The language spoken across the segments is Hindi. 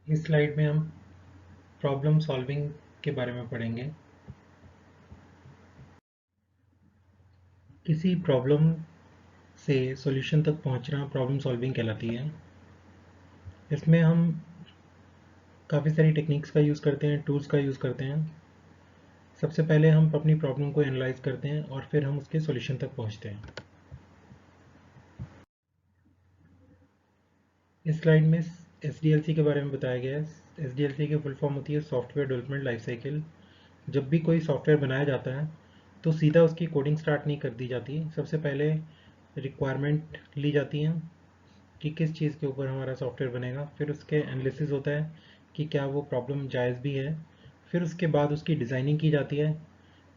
इस स्लाइड में हम प्रॉब्लम सॉल्विंग के बारे में पढ़ेंगे। किसी प्रॉब्लम से सॉल्यूशन तक पहुंचना प्रॉब्लम सॉल्विंग कहलाती है। इसमें हम काफ़ी सारी टेक्निक्स का यूज़ करते हैं, टूल्स का यूज़ करते हैं। सबसे पहले हम अपनी प्रॉब्लम को एनालाइज करते हैं और फिर हम उसके सॉल्यूशन तक पहुंचते हैं। इस स्लाइड में SDLC के बारे में बताया गया है। SDLC की फुल फॉर्म होती है सॉफ्टवेयर डेवलपमेंट लाइफ साइकिल। जब भी कोई सॉफ्टवेयर बनाया जाता है तो सीधा उसकी कोडिंग स्टार्ट नहीं कर दी जाती। सबसे पहले रिक्वायरमेंट ली जाती है कि किस चीज़ के ऊपर हमारा सॉफ्टवेयर बनेगा। फिर उसके एनालिसिस होता है कि क्या वो प्रॉब्लम जायज़ भी है। फिर उसके बाद उसकी डिज़ाइनिंग की जाती है।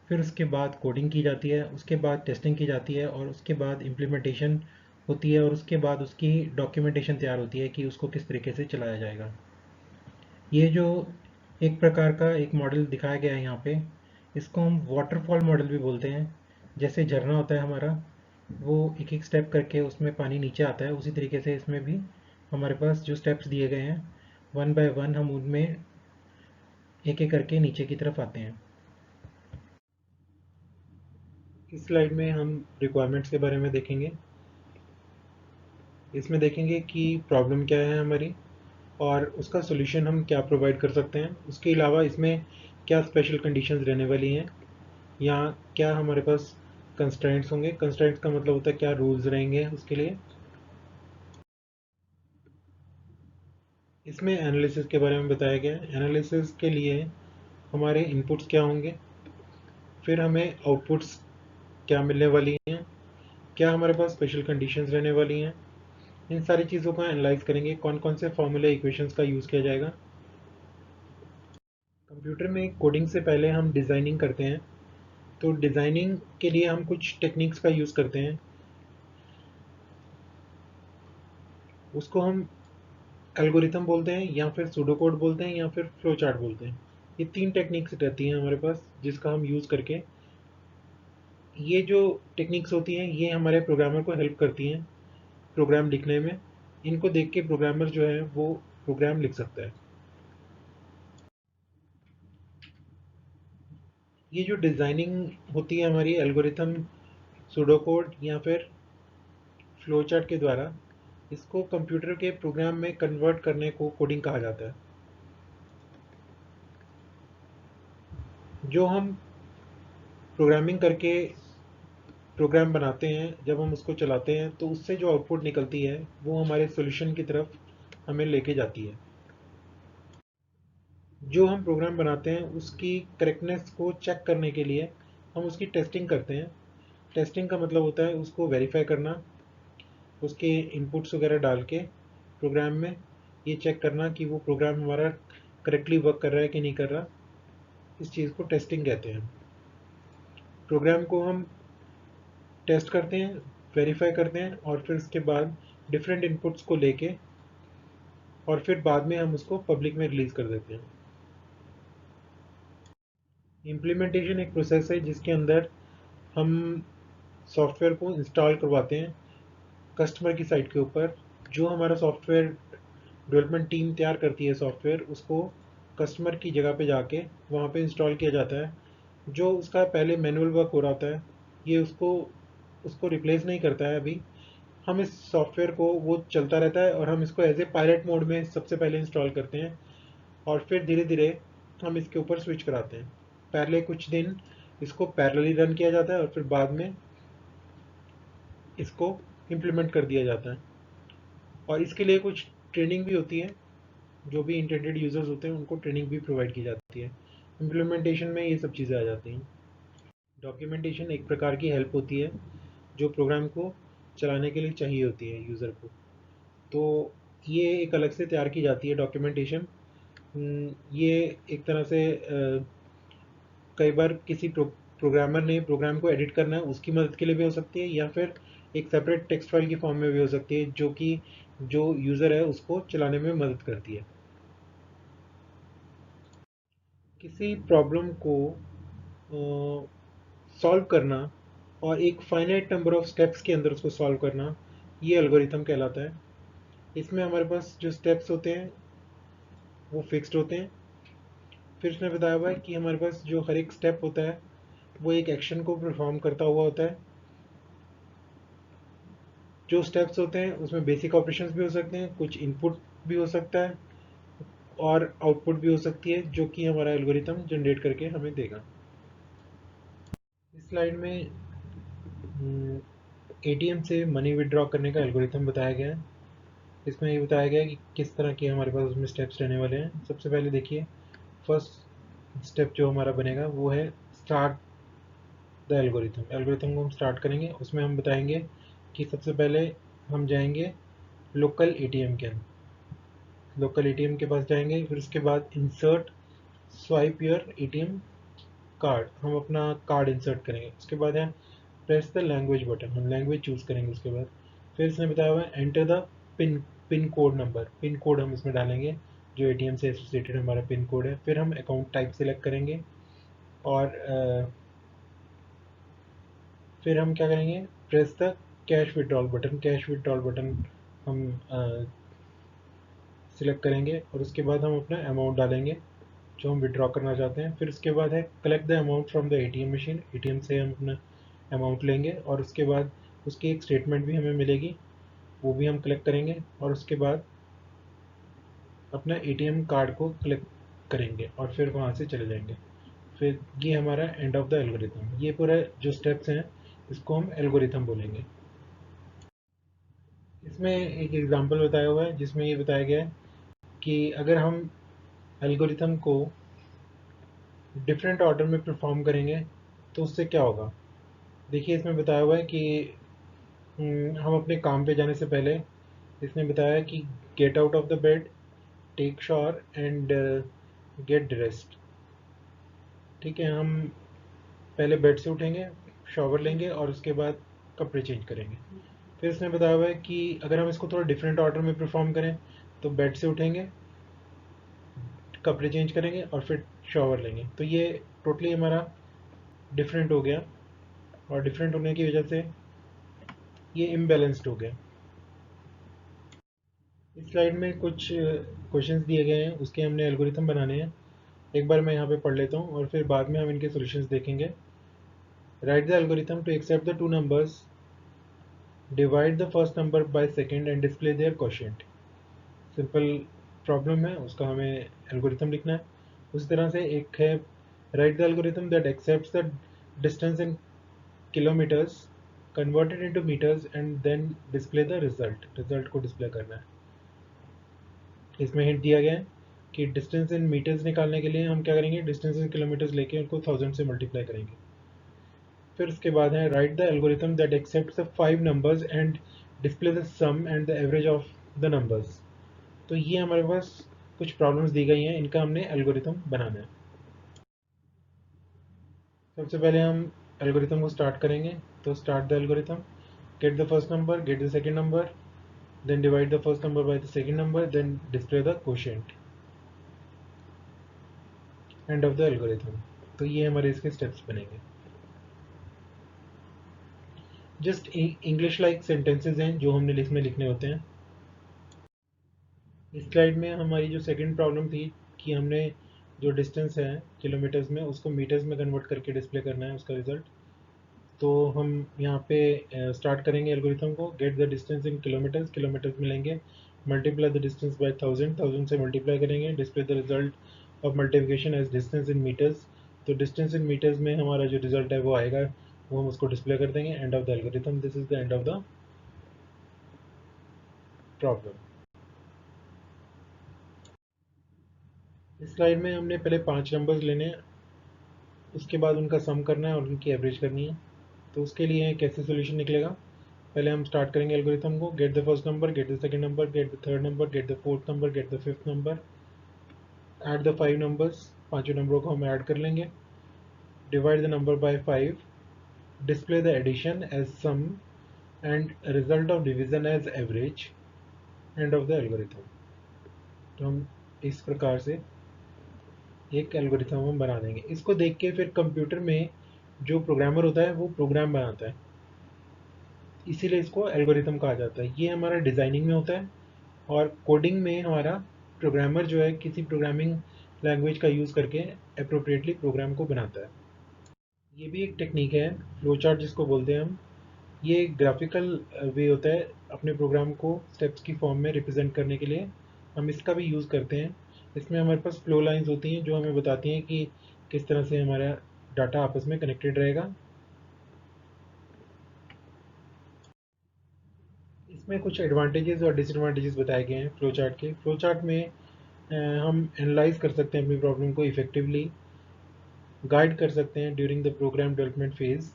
फिर उसके बाद कोडिंग की जाती है। उसके बाद टेस्टिंग की जाती है और उसके बाद इम्प्लीमेंटेशन होती है और उसके बाद उसकी डॉक्यूमेंटेशन तैयार होती है कि उसको किस तरीके से चलाया जाएगा। ये जो एक प्रकार का एक मॉडल दिखाया गया है यहाँ पे, इसको हम वाटरफॉल मॉडल भी बोलते हैं। जैसे झरना होता है हमारा, वो एक एक स्टेप करके उसमें पानी नीचे आता है, उसी तरीके से इसमें भी हमारे पास जो स्टेप्स दिए गए हैं, वन बाय वन हम उनमें एक एक करके नीचे की तरफ आते हैं। इस स्लाइड में हम रिक्वायरमेंट्स के बारे में देखेंगे। इसमें देखेंगे कि प्रॉब्लम क्या है हमारी और उसका सॉल्यूशन हम क्या प्रोवाइड कर सकते हैं। उसके अलावा इसमें क्या स्पेशल कंडीशंस रहने वाली हैं या क्या हमारे पास कंस्ट्रेंट्स होंगे। कंस्ट्रेंट्स का मतलब होता है क्या रूल्स रहेंगे उसके लिए। इसमें एनालिसिस के बारे में बताया गया है। एनालिसिस के लिए हमारे इनपुट्स क्या होंगे, फिर हमें आउटपुट्स क्या मिलने वाली हैं, क्या हमारे पास स्पेशल कंडीशंस रहने वाली हैं। इन सारी चीज़ों का एनालाइज करेंगे, कौन कौन से फॉर्मूला इक्वेशंस का यूज़ किया जाएगा। कंप्यूटर में कोडिंग से पहले हम डिज़ाइनिंग करते हैं, तो डिज़ाइनिंग के लिए हम कुछ टेक्निक्स का यूज़ करते हैं। उसको हम एल्गोरिथम बोलते हैं या फिर सूडोकोड बोलते हैं या फिर फ्लो चार्ट बोलते हैं। ये तीन टेक्निक्स रहती हैं हमारे पास जिसका हम यूज़ करके, ये जो टेक्निक्स होती हैं ये हमारे प्रोग्रामर को हेल्प करती हैं प्रोग्राम लिखने में। इनको देख के प्रोग्रामर जो है वो प्रोग्राम लिख सकता है। ये जो डिज़ाइनिंग होती है हमारी एल्गोरिथम, सूडोकोड या फिर फ्लो चार्ट के द्वारा, इसको कंप्यूटर के प्रोग्राम में कन्वर्ट करने को कोडिंग कहा जाता है। जो हम प्रोग्रामिंग करके प्रोग्राम बनाते हैं, जब हम उसको चलाते हैं तो उससे जो आउटपुट निकलती है वो हमारे सॉल्यूशन की तरफ हमें लेके जाती है। जो हम प्रोग्राम बनाते हैं उसकी करेक्टनेस को चेक करने के लिए हम उसकी टेस्टिंग करते हैं। टेस्टिंग का मतलब होता है उसको वेरीफाई करना, उसके इनपुट्स वगैरह डाल के प्रोग्राम में ये चेक करना कि वो प्रोग्राम हमारा करेक्टली वर्क कर रहा है कि नहीं कर रहा। इस चीज़ को टेस्टिंग कहते हैं। प्रोग्राम को हम टेस्ट करते हैं, वेरीफाई करते हैं और फिर उसके बाद डिफरेंट इनपुट्स को लेके और फिर बाद में हम उसको पब्लिक में रिलीज़ कर देते हैं। इम्प्लीमेंटेशन एक प्रोसेस है जिसके अंदर हम सॉफ्टवेयर को इंस्टॉल करवाते हैं कस्टमर की साइट के ऊपर। जो हमारा सॉफ्टवेयर डेवलपमेंट टीम तैयार करती है सॉफ्टवेयर, उसको कस्टमर की जगह पे जाके वहाँ पे इंस्टॉल किया जाता है। जो उसका पहले मैनुअल वर्क हो रहा होता है, ये उसको उसको रिप्लेस नहीं करता है अभी। हम इस सॉफ्टवेयर को, वो चलता रहता है और हम इसको एज ए पायलट मोड में सबसे पहले इंस्टॉल करते हैं और फिर धीरे धीरे हम इसके ऊपर स्विच कराते हैं। पहले कुछ दिन इसको पैरेलली रन किया जाता है और फिर बाद में इसको इम्प्लीमेंट कर दिया जाता है। और इसके लिए कुछ ट्रेनिंग भी होती है, जो भी इंटेंडेड यूज़र्स होते हैं उनको ट्रेनिंग भी प्रोवाइड की जाती है। इम्प्लीमेंटेशन में ये सब चीज़ें आ जाती हैं। डॉक्यूमेंटेशन एक प्रकार की हेल्प होती है जो प्रोग्राम को चलाने के लिए चाहिए होती है यूज़र को। तो ये एक अलग से तैयार की जाती है डॉक्यूमेंटेशन। ये एक तरह से कई बार किसी प्रोग्रामर ने प्रोग्राम को एडिट करना है उसकी मदद के लिए भी हो सकती है, या फिर एक सेपरेट टेक्स्ट फाइल की फॉर्म में भी हो सकती है जो कि जो यूज़र है उसको चलाने में मदद करती है। किसी प्रॉब्लम को सॉल्व करना और एक फाइनाइट नंबर ऑफ स्टेप्स के अंदर उसको सॉल्व करना, ये एल्गोरिथम कहलाता है। इसमें हमारे पास जो स्टेप्स होते हैं वो फिक्स्ड होते हैं। फिर उसने बताया हुआ है कि हमारे पास जो हर एक स्टेप होता है वो एक एक्शन को परफॉर्म करता हुआ होता है। जो स्टेप्स होते हैं उसमें बेसिक ऑपरेशंस भी हो सकते हैं, कुछ इनपुट भी हो सकता है और आउटपुट भी हो सकती है, जो कि हमारा एल्गोरिथम जनरेट करके हमें देगा। इस स्लाइड में एटीएम से मनी विड्रॉ करने का एल्गोरिथम बताया गया है। इसमें ये बताया गया है कि किस तरह के हमारे पास उसमें स्टेप्स रहने वाले हैं। सबसे पहले देखिए, फर्स्ट स्टेप जो हमारा बनेगा वो है स्टार्ट द एल्गोरिथम। एल्गोरिथम को हम स्टार्ट करेंगे, उसमें हम बताएंगे कि सबसे पहले हम जाएंगे लोकल एटीएम के लोकल एटीएम के पास जाएंगे। फिर उसके बाद insert swipe your ATM card, हम अपना कार्ड इंसर्ट करेंगे। उसके बाद है प्रेस द लैंग्वेज बटन, हम लैंग्वेज चूज़ करेंगे। उसके बाद फिर इसने बताया हुआ है enter the pin pin code number, pin code हम इसमें डालेंगे जो एटीएम से एसोसिएटेड हमारा पिन कोड है। फिर हम अकाउंट टाइप सेलेक्ट करेंगे और फिर हम क्या करेंगे, press the cash withdrawal button, cash withdrawal button हम सिलेक्ट करेंगे और उसके बाद हम अपना अमाउंट डालेंगे जो हम विड्रॉ करना चाहते हैं। फिर उसके बाद है collect the amount from the ATM machine, ATM से हम अपना अमाउंट लेंगे और उसके बाद उसकी एक स्टेटमेंट भी हमें मिलेगी, वो भी हम कलेक्ट करेंगे और उसके बाद अपना एटीएम कार्ड को कलेक्ट करेंगे और फिर वहाँ से चले जाएंगे। फिर ये हमारा एंड ऑफ द एल्गोरिथम। ये पूरा जो स्टेप्स हैं इसको हम एल्गोरिथम बोलेंगे। इसमें एक एग्जांपल बताया हुआ है जिसमें ये बताया गया है कि अगर हम एल्गोरिथम को डिफरेंट ऑर्डर में परफॉर्म करेंगे तो उससे क्या होगा। देखिए इसमें बताया हुआ है कि हम अपने काम पे जाने से पहले इसने बताया कि get out of the bed, take shower and get dressed. ठीक है, हम पहले बेड से उठेंगे, शॉवर लेंगे और उसके बाद कपड़े चेंज करेंगे। फिर इसने बताया हुआ है कि अगर हम इसको थोड़ा डिफरेंट ऑर्डर में परफॉर्म करें तो बेड से उठेंगे, कपड़े चेंज करेंगे और फिर शॉवर लेंगे। तो ये टोटली हमारा डिफरेंट हो गया और डिफरेंट होने की वजह से ये इम्बैलेंस्ड हो गया। इस स्लाइड में कुछ क्वेश्चंस दिए गए हैं, उसके हमने एल्गोरिथम बनाने हैं। एक बार मैं यहाँ पे पढ़ लेता हूँ और फिर बाद में हम इनके सॉल्यूशंस देखेंगे। Write the algorithm to accept the two numbers, divide the first number by second and display their quotient. Simple problem है, उसका हमें एल्गोरिथम लिखना है। उसी तरह से एक है write the algorithm that accepts the distance in kilometres converted into metres and then display the result, result को डिस्प्ले करना है। इसमें हिंट दिया गया है कि डिस्टेंस इन मीटर्स निकालने के लिए हम क्या करेंगे, डिस्टेंस इन किलोमीटर्स लेके उनको 1000 से मल्टीप्लाई करेंगे। फिर उसके बाद है write the algorithm that accepts the 5 numbers and display the sum and the average of the numbers. तो ये हमारे पास कुछ प्रॉब्लम्स दी गई हैं, इनका हमने एल्गोरिथम बनाना है। सबसे पहले हम एल्गोरिथम को स्टार्ट करेंगे, तो start the algorithm, gate the first number, get the second number, then divide the first number by the second number, then display the quotient, end of the algorithm। तो ये हमारे इसके स्टेप्स बनेंगे। जस्ट इंग्लिश लाइक सेंटेंसेज हैं जो हमने इसमें लिखने होते हैं। इस स्लाइड में हमारी जो सेकंड प्रॉब्लम थी कि हमने जो डिस्टेंस है किलोमीटर्स में उसको मीटर्स में कन्वर्ट करके डिस्प्ले करना है उसका रिजल्ट। तो हम यहाँ पे स्टार्ट करेंगे एल्गोरिथम को, get the distance in kilometres, kilometres में लेंगे, मल्टीप्लाई द डिस्टेंस बाय 1000, 1000 से मल्टीप्लाई करेंगे, display the result of multiplication as distance in metres. तो डिस्टेंस इन मीटर्स में हमारा जो रिजल्ट है वो आएगा, वो हम उसको डिस्प्ले कर देंगे। And of the algorithm, this is the end of the problem. इस स्लाइड में हमने पहले 5 नंबर्स लेने हैं, उसके बाद उनका सम करना है और उनकी एवरेज करनी है। तो उसके लिए कैसे सोल्यूशन निकलेगा, पहले हम स्टार्ट करेंगे एल्गोरिथम को, get the first number, get the second number, get the third number, get the fourth number, get the fifth number, add the 5 numbers, पांचों नंबरों को हम ऐड कर लेंगे, divide the number by 5, display the addition as sum and result of division as average, end of the algorithm. तो हम इस प्रकार से एक एल्गोरिथम हम बना देंगे। इसको देख के फिर कंप्यूटर में जो प्रोग्रामर होता है वो प्रोग्राम बनाता है, इसीलिए इसको एल्गोरिथम कहा जाता है। ये हमारा डिज़ाइनिंग में होता है और कोडिंग में हमारा प्रोग्रामर जो है किसी प्रोग्रामिंग लैंग्वेज का यूज़ करके अप्रोप्रिएटली प्रोग्राम को बनाता है। ये भी एक टेक्निक है, फ्लो चार्ट जिसको बोलते हैं हम। ये एक ग्राफिकल वे होता है अपने प्रोग्राम को स्टेप्स की फॉर्म में रिप्रेजेंट करने के लिए। हम इसका भी यूज़ करते हैं। इसमें हमारे पास फ्लो लाइंस होती हैं जो हमें बताती हैं कि किस तरह से हमारा डाटा आपस में कनेक्टेड रहेगा। इसमें कुछ एडवांटेजेस और डिसएडवांटेजेस बताए गए हैं फ्लो चार्ट के। फ्लो चार्ट में हम एनालाइज कर सकते हैं अपनी प्रॉब्लम को इफेक्टिवली, गाइड कर सकते हैं during the program development phase.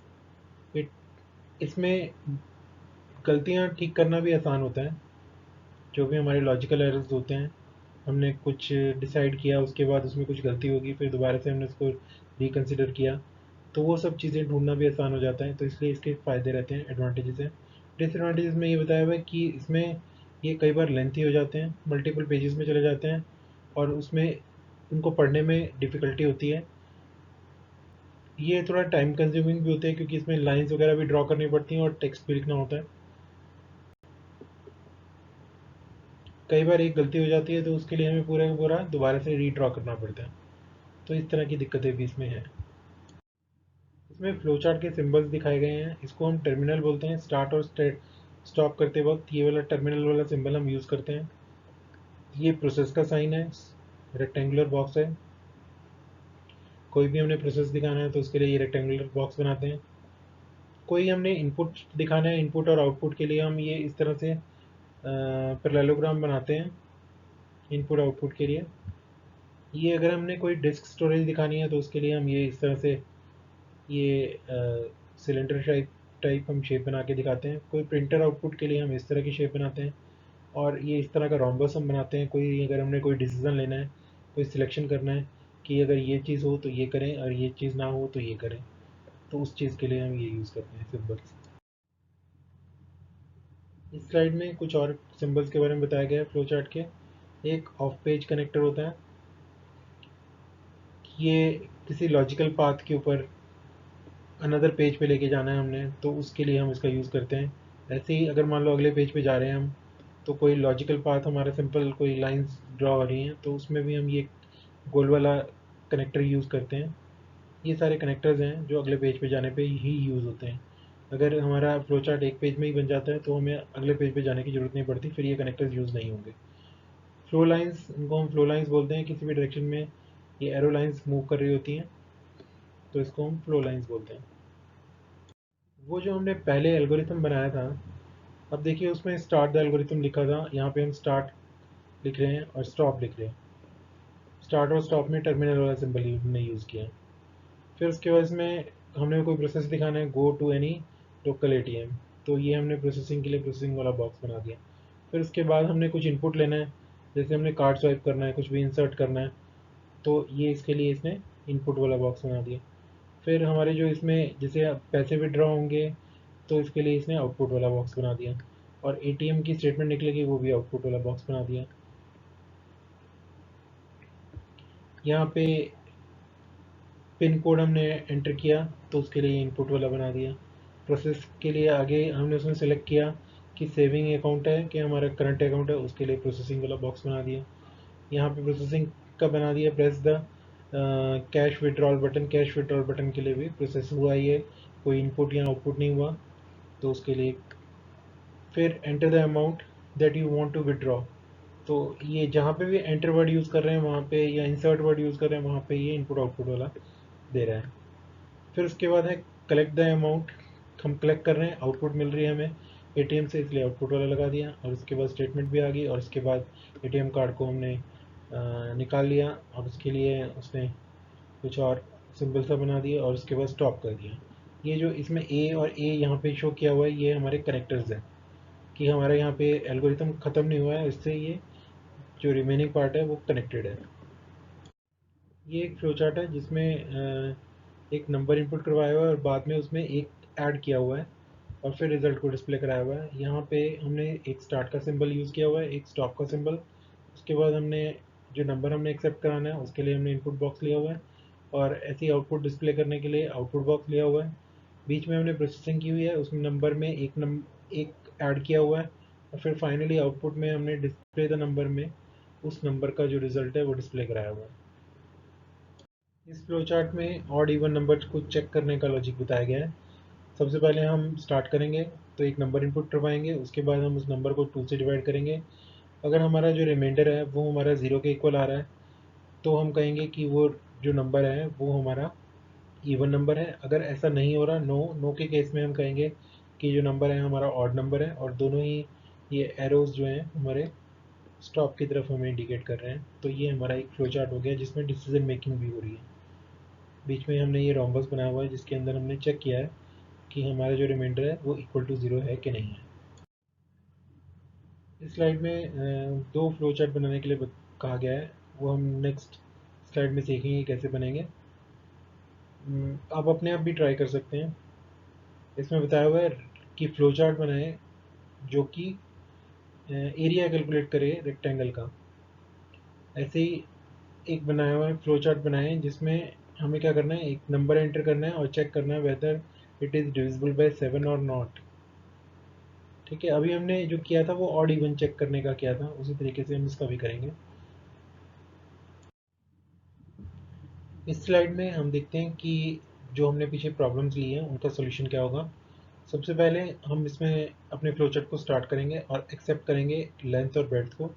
It इसमें गलतियाँ ठीक करना भी आसान होता है। जो भी हमारे लॉजिकल एरर्स होते हैं, हमने कुछ डिसाइड किया, उसके बाद उसमें कुछ गलती होगी, फिर दोबारा से हमने उसको रिकन्सिडर किया, तो वो सब चीज़ें ढूंढना भी आसान हो जाता है। तो इसलिए इसके फ़ायदे रहते हैं, एडवांटेजेस हैं। डिसएडवांटेजेस में ये बताया हुआ है कि इसमें ये कई बार लेंथी हो जाते हैं, मल्टीपल पेजेस में चले जाते हैं और उसमें उनको पढ़ने में डिफ़िकल्टी होती है। ये थोड़ा टाइम कंज्यूमिंग भी होता है क्योंकि इसमें लाइंस वगैरह भी ड्रॉ करनी पड़ती हैं और टेक्स्ट भी लिखना होता है। कई बार एक गलती हो जाती है तो उसके लिए हमें पूरा का पूरा दोबारा से रीड्रॉ करना पड़ता है। तो इस तरह की दिक्कतें भी इसमें हैं। इसमें फ्लो चार्ट के सिंबल्स दिखाए गए हैं। इसको हम टर्मिनल बोलते हैं। स्टार्ट और स्टॉप करते वक्त ये वाला टर्मिनल वाला सिंबल हम यूज़ करते हैं। ये प्रोसेस का साइन है, रेक्टेंगुलर बॉक्स है। कोई भी हमने प्रोसेस दिखाना है तो उसके लिए ये रेक्टेंगुलर बॉक्स बनाते हैं। कोई हमने इनपुट दिखाना है, इनपुट और आउटपुट के लिए हम ये इस तरह से पैरेललोग्राम बनाते हैं इनपुट आउटपुट के लिए। ये अगर हमने कोई डिस्क स्टोरेज दिखानी है तो उसके लिए हम ये इस तरह से ये सिलेंडर टाइप हम शेप बना के दिखाते हैं। कोई प्रिंटर आउटपुट के लिए हम इस तरह की शेप बनाते हैं और ये इस तरह का रोम्बस हम बनाते हैं। कोई अगर हमने कोई डिसीज़न लेना है, कोई सिलेक्शन करना है कि अगर ये चीज़ हो तो ये करें और ये चीज़ ना हो तो ये करें, तो उस चीज़ के लिए हम ये यूज़ करते हैं सिम्बल्स। इस स्लाइड में कुछ और सिम्बल्स के बारे में बताया गया है फ्लो चार्ट के। एक ऑफ पेज कनेक्टर होता है। ये किसी लॉजिकल पाथ के ऊपर अनदर पेज पे लेके जाना है हमने, तो उसके लिए हम इसका यूज़ करते हैं। ऐसे ही अगर मान लो अगले पेज पे जा रहे हैं हम, तो कोई लॉजिकल पाथ हमारा सिंपल कोई लाइंस ड्रॉ हो रही हैं, तो उसमें भी हम ये गोल वाला कनेक्टर यूज़ करते हैं। ये सारे कनेक्टर्स हैं जो अगले पेज पे जाने पे ही यूज़ होते हैं। अगर हमारा फ्लो चार्ट एक पेज में ही बन जाता है तो हमें अगले पेज पे जाने की ज़रूरत नहीं पड़ती, फिर ये कनेक्टर्स यूज़ नहीं होंगे। फ्लो लाइंस, इनको हम फ्लो लाइंस बोलते हैं। किसी भी डायरेक्शन में ये एरो लाइंस मूव कर रही होती हैं, तो इसको हम फ्लो लाइंस बोलते हैं। वो जो हमने पहले एल्गोरिथम बनाया था, अब देखिए उसमें स्टार्ट द एल्गोरिथम लिखा था, यहाँ पे हम स्टार्ट लिख रहे हैं और स्टॉप लिख रहे हैं। स्टार्ट और स्टॉप में टर्मिनल वाला सिंबल हमने यूज़ किया है। फिर उसके बाद इसमें हमने कोई प्रोसेस दिखाना है, go to any local ATM, तो ये हमने प्रोसेसिंग के लिए प्रोसेसिंग वाला बॉक्स बना दिया। फिर उसके बाद हमने कुछ इनपुट लेना है, जैसे हमने कार्ड स्वाइप करना है, कुछ भी इंसर्ट करना है, तो ये इसके लिए इसने इनपुट वाला बॉक्स बना दिया। फिर हमारे जो इसमें जैसे पैसे विड्रॉ होंगे तो इसके लिए इसने आउटपुट वाला बॉक्स बना दिया, और एटीएम की स्टेटमेंट निकलेगी वो भी आउटपुट वाला बॉक्स बना दिया। यहाँ पे पिन कोड हमने एंटर किया तो उसके लिए इनपुट वाला बना दिया। प्रोसेस के लिए आगे हमने उसमें सेलेक्ट किया कि सेविंग अकाउंट है कि हमारा करंट अकाउंट है, उसके लिए प्रोसेसिंग वाला बॉक्स बना दिया। यहाँ पे प्रोसेसिंग का बना दिया, press the cash withdrawal button. Cash withdrawal button के लिए भी प्रोसेस हुआ, ये कोई इनपुट या आउटपुट नहीं हुआ तो उसके लिए। फिर enter the amount that you want to withdraw, तो ये जहाँ पे भी एंटर वर्ड यूज़ कर रहे हैं वहाँ पे, या इंसर्ट वर्ड यूज़ कर रहे हैं वहाँ पे ये इनपुट आउटपुट वाला दे रहा है। फिर उसके बाद है कलेक्ट द अमाउंट। हम कलेक्ट कर रहे हैं, आउटपुट मिल रही है हमें एटीएम से, इसलिए आउटपुट वाला लगा दिया। और उसके बाद स्टेटमेंट भी आ गई और उसके बाद एटीएम कार्ड को हमने निकाल लिया और उसके लिए उसने कुछ और सिंबल सा बना दिया और उसके बाद स्टॉप कर दिया। ये जो इसमें ए और ए यहाँ पे शो किया हुआ है, ये हमारे कनेक्टर्स हैं कि हमारा यहाँ पे एल्गोरिथम ख़त्म नहीं हुआ है, इससे ये जो रिमेनिंग पार्ट है वो कनेक्टेड है। ये एक फ्लो चार्ट है जिसमें एक नंबर इनपुट करवाया हुआ है और बाद में उसमें एक ऐड किया हुआ है और फिर रिज़ल्ट को डिस्प्ले कराया हुआ है। यहाँ पे हमने एक स्टार्ट का सिंबल यूज़ किया हुआ है, एक स्टॉप का सिंबल। उसके बाद हमने जो नंबर हमने एक्सेप्ट कराना है उसके लिए हमने इनपुट बॉक्स लिया हुआ है, और ऐसे ही आउटपुट डिस्प्ले करने के लिए आउटपुट बॉक्स लिया हुआ है। बीच में हमने प्रोसेसिंग की हुई है, उसमें नंबर में एक ऐड किया हुआ है, और फिर फाइनली आउटपुट में हमने डिस्प्ले द नंबर में उस नंबर का जो रिजल्ट है वो डिस्प्ले कराया हुआ है। इस फ्लो चार्ट में ऑड इवन नंबर को चेक करने का लॉजिक बताया गया है। सबसे पहले हम स्टार्ट करेंगे तो एक नंबर इनपुट करवाएंगे, उसके बाद हम उस नंबर को 2 से डिवाइड करेंगे। अगर हमारा जो रिमाइंडर है वो हमारा 0 के इक्वल आ रहा है तो हम कहेंगे कि वो जो नंबर है वो हमारा इवन नंबर है। अगर ऐसा नहीं हो रहा, नो के केस में हम कहेंगे कि जो नंबर है हमारा ऑड नंबर है, और दोनों ही ये एरोज जो हैं हमारे स्टॉप की तरफ हमें इंडिकेट कर रहे हैं। तो ये हमारा एक फ्लो चार्ट हो गया जिसमें डिसीजन मेकिंग भी हो रही है। बीच में हमने ये रोम्बस बनाया हुआ है जिसके अंदर हमने चेक किया है कि हमारा जो रिमाइंडर है वो इक्वल टू 0 है कि नहीं है। इस स्लाइड में दो फ्लो चार्ट बनाने के लिए कहा गया है, वो हम नेक्स्ट स्लाइड में सीखेंगे कैसे बनेंगे। आप अपने आप भी ट्राई कर सकते हैं। इसमें बताया हुआ है कि फ्लो चार्ट बनाएं जो कि एरिया कैलकुलेट करे रेक्टेंगल का। ऐसे ही एक बनाया हुआ है फ्लो चार्ट बनाएं जिसमें हमें क्या करना है, एक नंबर एंटर करना है और चेक करना है whether it is divisible by 7 और नॉट। ठीक है, अभी हमने जो किया था वो ऑड इवन चेक करने का किया था, उसी तरीके से हम इसका भी करेंगे। इस स्लाइड में हम देखते हैं कि जो हमने पीछे प्रॉब्लम्स ली हैं उनका सोल्यूशन क्या होगा। सबसे पहले हम इसमें अपने फ्लोचार्ट को स्टार्ट करेंगे और एक्सेप्ट करेंगे लेंथ और ब्रेड्थ को।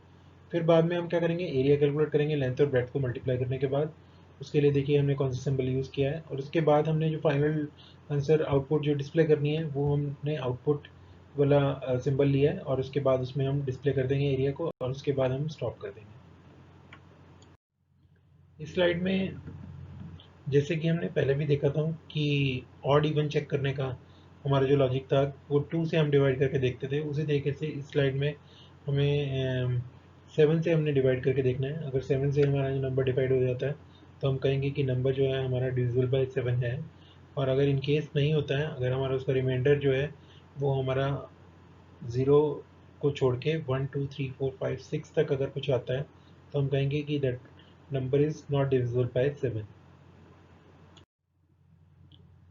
फिर बाद में हम क्या करेंगे, एरिया कैलकुलेट करेंगे लेंथ और ब्रेड्थ को मल्टीप्लाई करने के बाद। उसके लिए देखिए हमने कौन सा सिंबल यूज़ किया है, और उसके बाद हमने जो फाइनल आंसर आउटपुट जो डिस्प्ले करनी है वो हमने आउटपुट वाला सिंबल लिया है, और उसके बाद उसमें हम डिस्प्ले कर देंगे एरिया को, और उसके बाद हम स्टॉप कर देंगे। इस स्लाइड में जैसे कि हमने पहले भी देखा था कि ऑड इवन चेक करने का हमारा जो लॉजिक था वो 2 से हम डिवाइड करके देखते थे, उसी तरीके से इस स्लाइड में हमें 7 से हमने डिवाइड करके देखना है। अगर 7 से हमारा जो नंबर डिवाइड हो जाता है तो हम कहेंगे कि नंबर जो है हमारा डिविजिबल बाय 7 है। और अगर इन केस नहीं होता है, अगर हमारा उसका रिमाइंडर जो है वो हमारा 0 को छोड़ के 1 2 3 4 5 6 तक अगर कुछ आता है तो हम कहेंगे कि that number is not divisible by 7।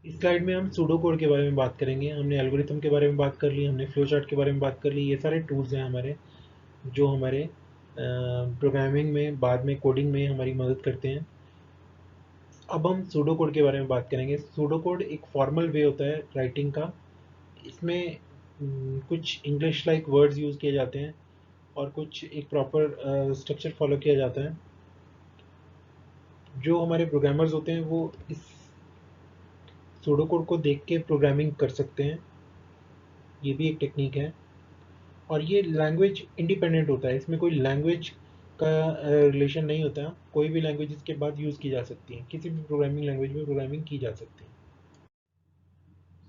इस स्लाइड में हम सूडो कोड के बारे में बात करेंगे। हमने एल्गोरिथम के बारे में बात कर ली, हमने फ्लो चार्ट के बारे में बात कर ली। ये सारे टूल्स हैं हमारे जो हमारे प्रोग्रामिंग में बाद में कोडिंग में हमारी मदद करते हैं। अब हम सूडो कोड के बारे में बात करेंगे। सूडो कोड एक फॉर्मल वे होता है राइटिंग का। इसमें कुछ इंग्लिश लाइक वर्ड्स यूज़ किए जाते हैं और कुछ एक प्रॉपर स्ट्रक्चर फॉलो किया जाता है। जो हमारे प्रोग्रामर्स होते हैं वो इस सूडो कोड को देख के प्रोग्रामिंग कर सकते हैं, ये भी एक टेक्निक है। और ये लैंग्वेज इंडिपेंडेंट होता है, इसमें कोई लैंग्वेज का रिलेशन नहीं होता। कोई भी लैंग्वेज इसके बाद यूज़ की जा सकती है, किसी भी प्रोग्रामिंग लैंग्वेज में प्रोग्रामिंग की जा सकती है।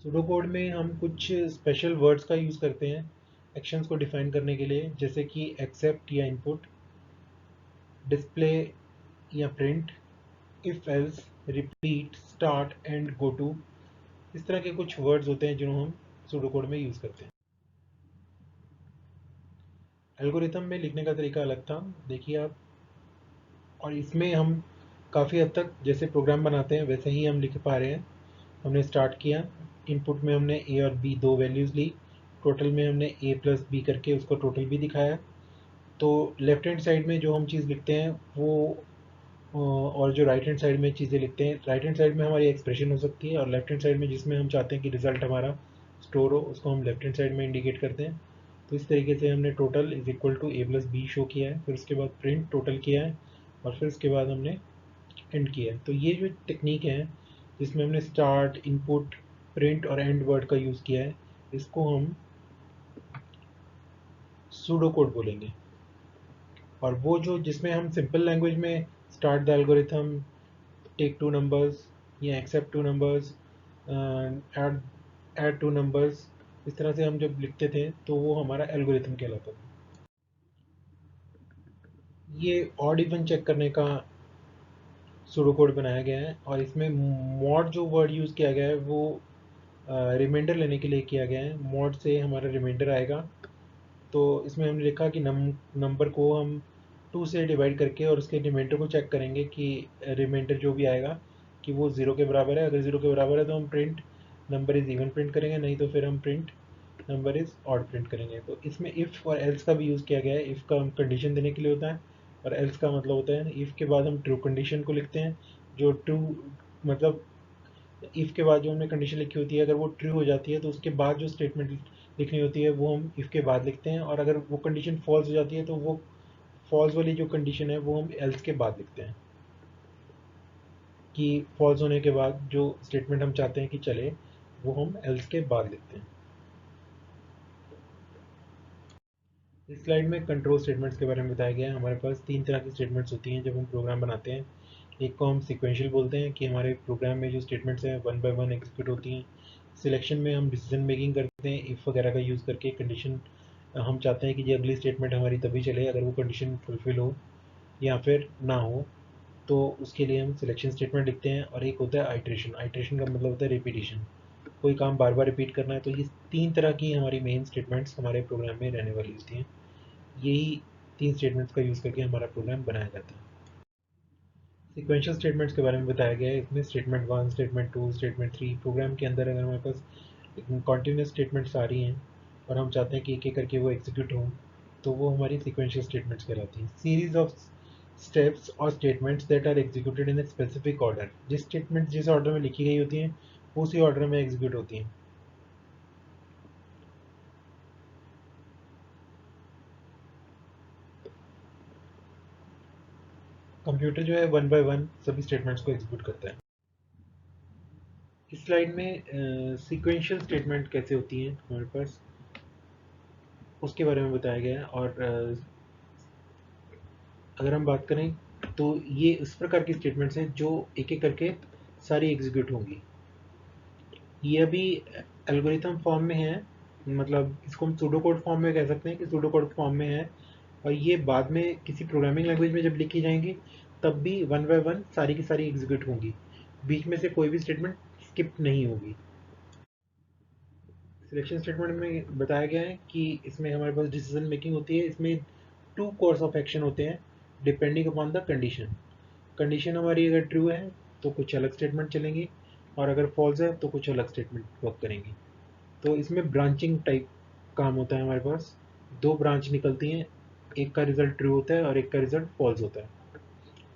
सूडो कोड में हम कुछ स्पेशल वर्ड्स का यूज़ करते हैं एक्शंस को डिफाइन करने के लिए, जैसे कि एक्सेप्ट या इनपुट, डिस्प्ले या print, if else, repeat, start, end, go to. इस तरह के कुछ वर्ड्स होते हैं जो हम सूडो कोड में यूज़ करते हैं। एल्गोरिथम में लिखने का तरीका अलग था, देखिए आप। और इसमें हम काफ़ी हद तक जैसे प्रोग्राम बनाते हैं वैसे ही हम लिख पा रहे हैं। हमने स्टार्ट किया, इनपुट में हमने ए और बी दो वैल्यूज़ ली, टोटल में हमने ए प्लस बी करके उसको टोटल भी दिखाया। तो लेफ्ट हैंड साइड में जो हम चीज़ लिखते हैं वो और जो राइट हैंड साइड में चीज़ें लिखते हैं, राइट हैंड साइड में हमारी एक्सप्रेशन हो सकती है, और लेफ्ट हैंड साइड में जिसमें हम चाहते हैं कि रिजल्ट हमारा स्टोर हो उसको हम लेफ्ट हैंड साइड में इंडिकेट करते हैं। तो इस तरीके से हमने total is equal to A plus B show किया है, फिर उसके बाद प्रिंट टोटल किया है, और फिर उसके बाद हमने एंड किया है। तो ये जो टेक्निक है जिसमें हमने स्टार्ट, इनपुट, प्रिंट और एंड वर्ड का यूज़ किया है, इसको हम सूडो कोड बोलेंगे। और वो जो जिसमें हम सिंपल लैंग्वेज में start the algorithm, take two numbers या accept two numbers, add add two numbers, इस तरह से हम जब लिखते थे तो वो हमारा एल्गोरिथम कहलाता था। ये ऑड इवन चेक करने का सूडो कोड बनाया गया है, और इसमें मॉड जो वर्ड यूज़ किया गया है वो रिमाइंडर लेने के लिए किया गया है। मॉड से हमारा रिमाइंडर आएगा, तो इसमें हमने लिखा कि नंबर को हम 2 से डिवाइड करके और उसके रिमाइंडर को चेक करेंगे कि रिमाइंडर जो भी आएगा कि वो 0 के बराबर है। अगर 0 के बराबर है तो हम print number is even print करेंगे, नहीं तो फिर हम print number is odd print करेंगे। तो इसमें इफ़ और एल्स का भी यूज़ किया गया है। इफ़ का कंडीशन देने के लिए होता है, और एल्स का मतलब होता है इफ़ के बाद हम ट्रू कंडीशन को लिखते हैं, जो ट्रू मतलब इफ़ के बाद जो हमने कंडीशन लिखी होती है अगर वो ट्रू हो जाती है तो उसके बाद जो स्टेटमेंट लिखनी होती है वो हम इफ़ के बाद लिखते हैं, और अगर वो कंडीशन फॉल्स हो जाती है तो वो फॉल्स वाली जो कंडीशन है वो हम एल्स के बाद लिखते हैं, कि फॉल्स होने के बाद जो स्टेटमेंट हम चाहते हैं कि चले वो हम एल्स के बाद लिखते हैं। इस स्लाइड में कंट्रोल स्टेटमेंट्स के बारे में बताया गया है। हमारे पास 3 तरह की स्टेटमेंट्स होती हैं जब हम प्रोग्राम बनाते हैं। एक को हम सीक्वेंशियल बोलते हैं कि हमारे प्रोग्राम में जो स्टेटमेंट्स हैं वन बाय वन एग्जीक्यूट होती हैं। सिलेक्शन में हम डिसीजन मेकिंग करते हैं इफ़ वगैरह का यूज़ करके। कंडीशन हम चाहते हैं कि ये अगली स्टेटमेंट हमारी तभी चले अगर वो कंडीशन फुलफिल हो या फिर ना हो, तो उसके लिए हम सिलेक्शन स्टेटमेंट लिखते हैं। और एक होता है आइट्रेशन। आइट्रेशन का मतलब होता है रिपीटिशन, कोई काम बार बार रिपीट करना है। तो ये 3 तरह की हमारी मेन स्टेटमेंट्स हमारे प्रोग्राम में रहने वाली होती हैं। यही 3 स्टेटमेंट्स का यूज़ करके हमारा प्रोग्राम बनाया जाता है। सीक्वेंशियल स्टेटमेंट्स के बारे में बताया गया है। इसमें स्टेटमेंट 1, स्टेटमेंट 2, स्टेटमेंट 3 प्रोग्राम के अंदर अगर हमारे पास कॉन्टिन्यूस स्टेटमेंट्स आ रही हैं और हम चाहते हैं कि एक एक करके वो एग्जीक्यूट हों, तो वो हमारी सीक्वेंशियल स्टेटमेंट्स कहलाती हैं। सीरीज ऑफ स्टेप्स और statements that are executed in a specific order. जिस स्टेटमेंट जिस ऑर्डर में लिखी गई होती हैं उसी ऑर्डर में एग्जीक्यूट होती हैं। कंप्यूटर जो है वन बाय वन सभी स्टेटमेंट्स को एग्जीक्यूट करता है। इस स्लाइड में सीक्वेंशियल स्टेटमेंट कैसे होती हैं हमारे पास उसके बारे में बताया गया है। और अगर हम बात करें तो ये उस प्रकार की स्टेटमेंट्स हैं जो एक एक करके सारी एग्जीक्यूट होंगी। ये अभी एल्गोरिथम फॉर्म में है, मतलब इसको हम सूडो कोड फॉर्म में कह सकते हैं कि सूडो कोड फॉर्म में है। और ये बाद में किसी प्रोग्रामिंग लैंग्वेज में जब लिखी जाएंगी तब भी वन बाय वन सारी की सारी एग्जीक्यूट होंगी, बीच में से कोई भी स्टेटमेंट स्किप नहीं होगी। सिलेक्शन स्टेटमेंट में बताया गया है कि इसमें हमारे पास डिसीजन मेकिंग होती है। इसमें 2 कोर्स ऑफ एक्शन होते हैं depending upon the condition. Condition हमारी अगर ट्रू है तो कुछ अलग स्टेटमेंट चलेंगी, और अगर फॉल्स है तो कुछ अलग स्टेटमेंट वर्क करेंगी। तो इसमें ब्रांचिंग टाइप काम होता है हमारे पास। 2 ब्रांच निकलती हैं, एक का रिजल्ट ट्रू होता है और एक का रिजल्ट फॉल्स होता है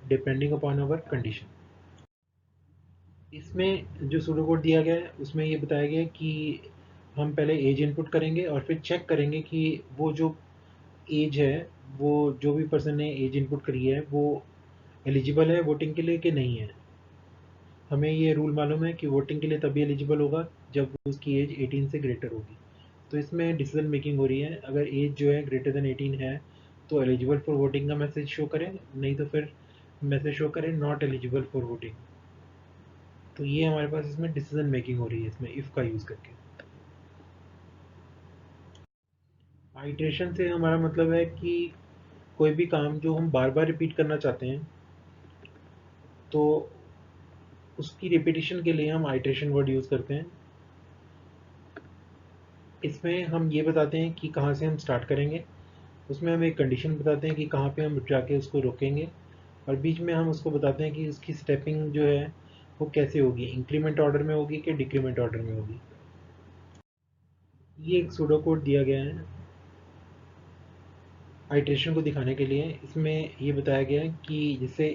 डिपेंडिंग अपॉन अवर कंडीशन। इसमें जो सूडो कोड दिया गया है उसमें ये बताया गया है कि हम पहले एज इनपुट करेंगे और फिर चेक करेंगे कि वो जो एज है, वो जो भी पर्सन ने एज इनपुट करी है वो एलिजिबल है वोटिंग के लिए कि नहीं है। हमें ये रूल मालूम है कि वोटिंग के लिए तभी एलिजिबल होगा जब उसकी एज 18 से ग्रेटर होगी। तो इसमें डिसीजन मेकिंग हो रही है। अगर एज जो है ग्रेटर देन 18 है तो एलिजिबल फॉर वोटिंग का मैसेज शो करें, नहीं तो फिर मैसेज शो करें नॉट एलिजिबल फॉर वोटिंग। तो ये हमारे पास इसमें डिसीजन मेकिंग हो रही है इसमें इफ़ का यूज़ करके। आइट्रेशन से हमारा मतलब है कि कोई भी काम जो हम बार बार रिपीट करना चाहते हैं तो उसकी रिपीटिशन के लिए हम आइट्रेशन वर्ड यूज़ करते हैं। इसमें हम ये बताते हैं कि कहाँ से हम स्टार्ट करेंगे, उसमें हम एक कंडीशन बताते हैं कि कहाँ पे हम जाके उसको रोकेंगे, और बीच में हम उसको बताते हैं कि उसकी स्टेपिंग जो है वो कैसे होगी, इंक्रीमेंट ऑर्डर में होगी कि डिक्रीमेंट ऑर्डर में होगी। ये एक सूडो कोड दिया गया है आइट्रेशन को दिखाने के लिए। इसमें ये बताया गया है कि जैसे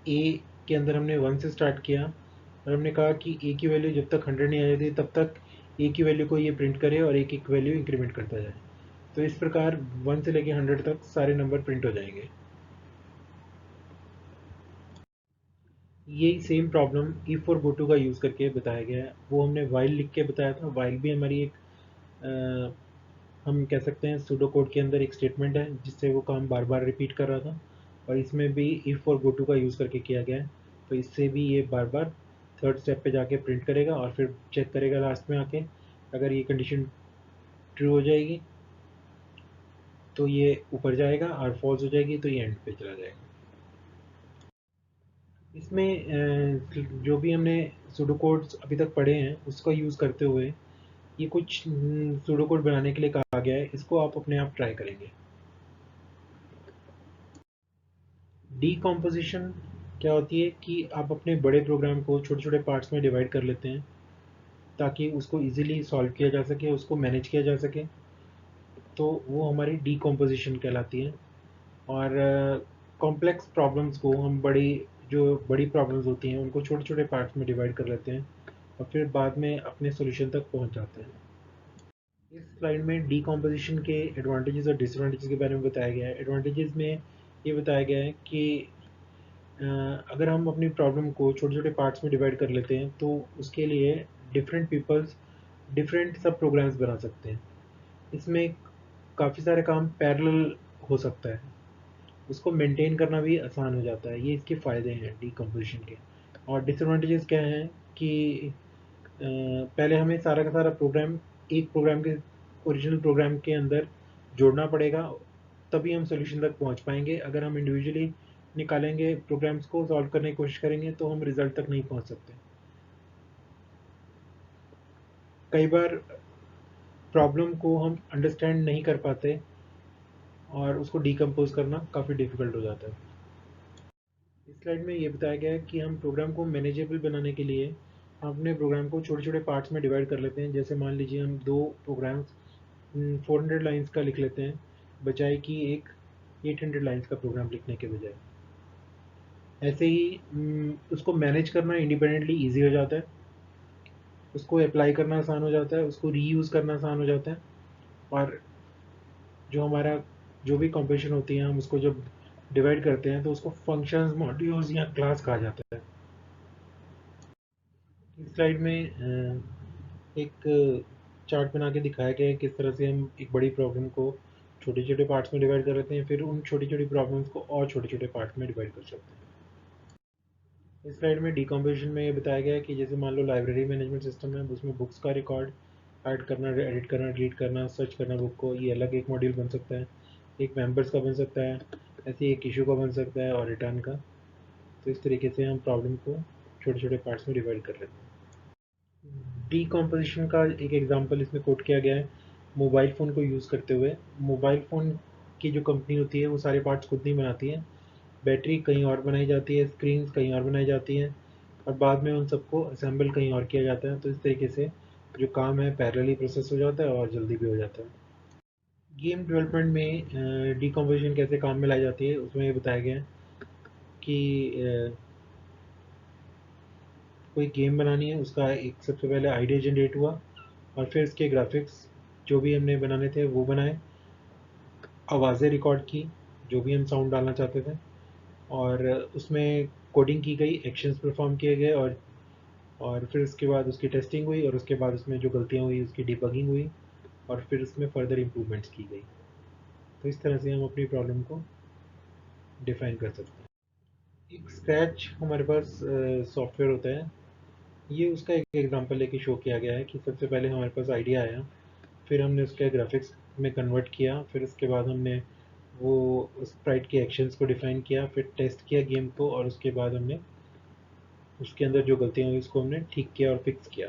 ए के अंदर हमने 1 से स्टार्ट किया और हमने कहा कि ए की वैल्यू जब तक 100 नहीं आ जाती तब तक ए की वैल्यू को ये प्रिंट करे और एक एक वैल्यू इंक्रीमेंट करता जाए। तो इस प्रकार 1 से लेके 100 तक सारे नंबर प्रिंट हो जाएंगे। यही सेम प्रॉब्लम इफ़ और गो टू का यूज़ करके बताया गया है। वो हमने वाइल लिख के बताया था। वाइल भी हमारी एक हम कह सकते हैं सूडो कोड के अंदर एक स्टेटमेंट है जिससे वो काम बार बार रिपीट कर रहा था, और इसमें भी इफ़ और गो टू का यूज़ करके किया गया है। तो इससे भी ये बार बार थर्ड स्टेप पे जाके प्रिंट करेगा और फिर चेक करेगा लास्ट में आके। अगर ये कंडीशन ट्रू हो जाएगी तो ये ऊपर जाएगा, और फॉल्स हो जाएगी तो ये एंड पे चला जाएगा। इसमें जो भी हमने सूडो कोड्स अभी तक पढ़े हैं उसका यूज़ करते हुए ये कुछ सूडो कोड बनाने के लिए कहा गया है। इसको आप अपने आप ट्राई करेंगे। डीकॉम्पोजिशन क्या होती है कि आप अपने बड़े प्रोग्राम को छोटे छोटे पार्ट्स में डिवाइड कर लेते हैं ताकि उसको इजीली सॉल्व किया जा सके, उसको मैनेज किया जा सके। तो वो हमारी डीकॉम्पोजिशन कहलाती है। और कॉम्प्लेक्स प्रॉब्लम्स को हम जो बड़ी प्रॉब्लम्स होती हैं उनको छोटे छोटे पार्ट्स में डिवाइड कर लेते हैं और फिर बाद में अपने सॉल्यूशन तक पहुंच जाते हैं। इस स्लाइड में डीकम्पोजिशन के एडवांटेजेस और डिसएडवांटेजेस के बारे में बताया गया है। एडवांटेजेस में ये बताया गया है कि अगर हम अपनी प्रॉब्लम को छोटे छोटे पार्ट्स में डिवाइड कर लेते हैं तो उसके लिए डिफरेंट पीपल्स डिफरेंट सब प्रोग्राम्स बना सकते हैं। इसमें काफ़ी सारे काम पैरेलल हो सकता है, उसको मेंटेन करना भी आसान हो जाता है। ये इसके फ़ायदे हैं डीकम्पोजिशन के। और डिसएडवांटेजेस क्या हैं कि पहले हमें सारा का सारा प्रोग्राम एक प्रोग्राम के ओरिजिनल प्रोग्राम के अंदर जोड़ना पड़ेगा, तभी हम सोल्यूशन तक पहुंच पाएंगे। अगर हम इंडिविजुअली निकालेंगे प्रोग्राम्स को सॉल्व करने की कोशिश करेंगे तो हम रिजल्ट तक नहीं पहुंच सकते। कई बार प्रॉब्लम को हम अंडरस्टैंड नहीं कर पाते और उसको डीकम्पोज करना काफ़ी डिफ़िकल्ट हो जाता है। इस स्लाइड में ये बताया गया है कि हम प्रोग्राम को मैनेजेबल बनाने के लिए हम अपने प्रोग्राम को छोटे छोटे पार्ट्स में डिवाइड कर लेते हैं। जैसे मान लीजिए हम दो प्रोग्राम्स 400 लाइंस का लिख लेते हैं, बजाय कि एक 800 लाइंस का प्रोग्राम लिखने के बजाय। ऐसे ही उसको मैनेज करना इंडिपेंडेंटली ईजी हो जाता है, उसको अप्लाई करना आसान हो जाता है, उसको रीयूज़ करना आसान हो जाता है। और जो हमारा जो भी कंपोजिशन होती है हम उसको जब डिवाइड करते हैं तो उसको फंक्शंस, मॉड्यूल्स या क्लास कहा जाता है। इस स्लाइड में एक चार्ट बना के दिखाया गया है किस तरह से हम एक बड़ी प्रॉब्लम को छोटे छोटे पार्ट्स में डिवाइड कर लेते हैं, फिर उन छोटी छोटी प्रॉब्लम्स को और छोटे छोटे पार्ट्स में डिवाइड कर सकते हैं। इस स्लाइड में डिकम्पोजिशन में ये बताया गया है कि जैसे मान लो लाइब्रेरी मैनेजमेंट सिस्टम है, उसमें बुक्स का रिकॉर्ड ऐड करना, एडिट करना, डिलीट करना, सर्च करना बुक को, ये अलग एक मॉड्यूल बन सकता है। एक मेंबर्स का बन सकता है, ऐसे एक इशू का बन सकता है, और रिटर्न का। तो इस तरीके से हम प्रॉब्लम को छोटे छोटे पार्ट्स में डिवाइड कर लेते हैं। डीकम्पोजिशन का एक एग्जांपल इसमें कोट किया गया है मोबाइल फ़ोन को यूज़ करते हुए। मोबाइल फ़ोन की जो कंपनी होती है वो सारे पार्ट्स खुद नहीं बनाती है, बैटरी कहीं और बनाई जाती है, स्क्रीन्स कहीं और बनाई जाती हैं, और बाद में उन सबको असेंबल कहीं और किया जाता है। तो इस तरीके से जो काम है पैरेलली प्रोसेस हो जाता है और जल्दी भी हो जाता है। गेम डेवलपमेंट में डीकम्पोजिशन कैसे काम में लाई जाती है उसमें ये बताया गया है कि कोई गेम बनानी है, उसका एक सबसे पहले आइडिया जनरेट हुआ और फिर इसके ग्राफिक्स जो भी हमने बनाने थे वो बनाए, आवाज़ें रिकॉर्ड की जो भी हम साउंड डालना चाहते थे, और उसमें कोडिंग की गई, एक्शंस परफॉर्म किए गए, और फिर उसके बाद उसकी टेस्टिंग हुई, और उसके बाद उसमें जो गलतियाँ हुई उसकी डिबगिंग हुई, और फिर उसमें फर्दर इम्प्रूवमेंट्स की गई। तो इस तरह से हम अपनी प्रॉब्लम को डिफाइन कर सकते हैं। एक स्क्रैच हमारे पास सॉफ्टवेयर होता है, ये उसका एक एग्जांपल लेके शो किया गया है कि सबसे पहले हमारे पास आइडिया आया, फिर हमने उसके ग्राफिक्स में कन्वर्ट किया, फिर उसके बाद हमने वो स्प्राइट के एक्शंस को डिफाइन किया, फिर टेस्ट किया गेम को, और उसके बाद हमने उसके अंदर जो गलतियाँ हुई उसको हमने ठीक किया और फिक्स किया।